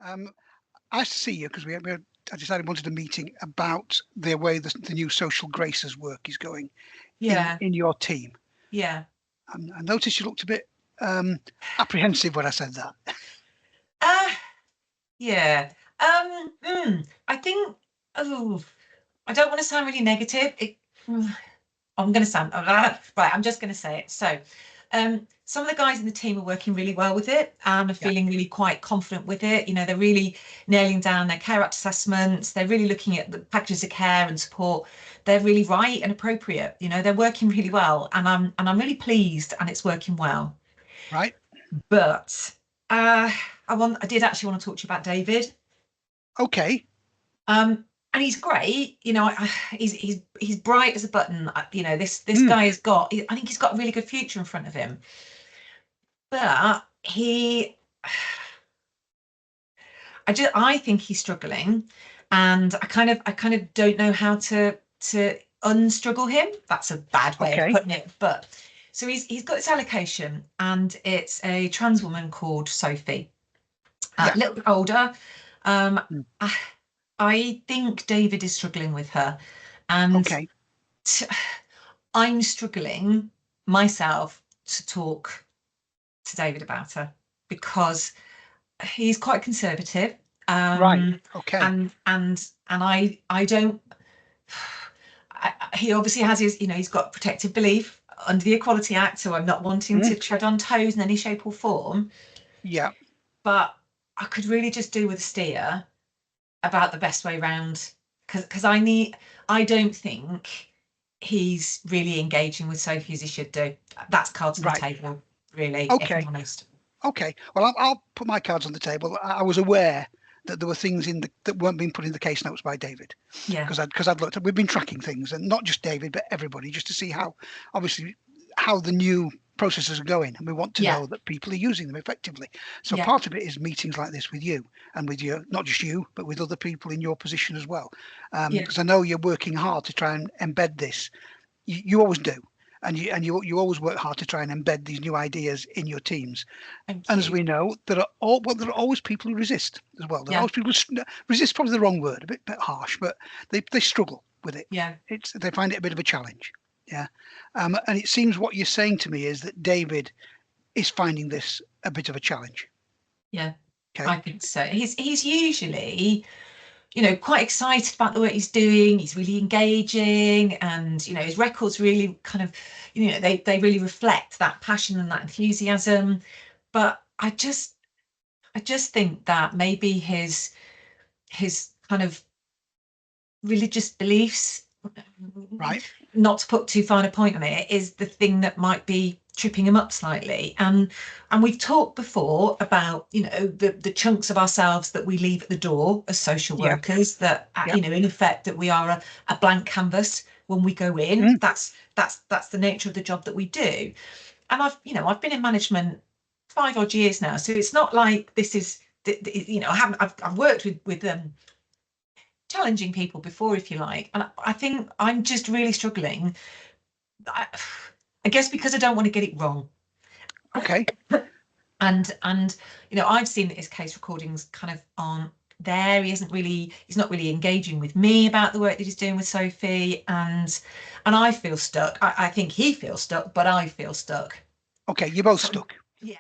Um, I see you because I decided we wanted a meeting about the way the new social graces work is going Yeah, in your team. yeah. I noticed you looked a bit apprehensive when I said that. Uh, yeah. I think, oh, I don't want to sound really negative. I'm going to sound, right, I'm just going to say it. So, some of the guys in the team are working really well with it and are Yeah, feeling really quite confident with it. You know, they're really nailing down their care act assessments. They're really looking at the packages of care and support. They're really right and appropriate. You know, they're working really well, and I'm really pleased, and it's working well. right. But I did actually want to talk to you about David. Okay. And he's great, you know. He's bright as a button. You know, this Mm, guy has got. I think he's got a really good future in front of him. But I think he's struggling, and I kind of don't know how to unstruggle him. That's a bad way of okay. putting it, but so he's got this allocation, and it's a trans woman called Sophie, a Yeah. little bit older. Um, Mm, I, I think David is struggling with her, and okay. t- I'm struggling myself to talk to David about her because he's quite conservative. Right. Um, Okay. and I don't. He obviously has his, you know, he's got protective belief under the Equality Act, so I'm not wanting Mm, to tread on toes in any shape or form. yeah. But I could really just do with a steer about the best way round, because I don't think he's really engaging with Sophie as he should do. That's cards on the Right. table, really, if I'm Okay. honest. Okay. Well, I'll put my cards on the table. I was aware that there were things that weren't being put in the case notes by David, Yeah, because I'd looked at, we've been tracking things, and not just David but everybody, just to see how, obviously, how the new processes are going, and we want to yeah, know that people are using them effectively. So yeah, part of it is meetings like this with you, and with your, not just you but with other people in your position as well, yeah. because I know you're working hard to try and embed this. You always do, and you always work hard to try and embed these new ideas in your teams. Thank And as you. we know, there are always people who resist as well. There are Yeah, always people who resist, probably the wrong word, a bit harsh, but they struggle with it. yeah, They find it a bit of a challenge. Yeah, and it seems what you're saying to me is that David is finding this a bit of a challenge. yeah. I Okay. think so. He's usually, you know, quite excited about the work he's doing. He's really engaging, and you know, his records really kind of, you know, they really reflect that passion and that enthusiasm. But I just think that maybe his kind of religious beliefs, Right. not to put too fine a point on it, is the thing that might be tripping him up slightly. And we've talked before about, you know, the chunks of ourselves that we leave at the door as social Yeah. workers, that Yeah. you know, in effect, that we are a blank canvas when we go in. Mm, That's the nature of the job that we do. And I've been in management 5 odd years now, so it's not like this is, you know, I've worked with challenging people before, if you like. And I think I'm just really struggling. I, I guess because I don't want to get it wrong. okay. And you know, I've seen that his case recordings kind of aren't there. He's not really engaging with me about the work that he's doing with Sophie, and I feel stuck. I think he feels stuck, but I feel stuck. Okay. You're both So stuck. yeah.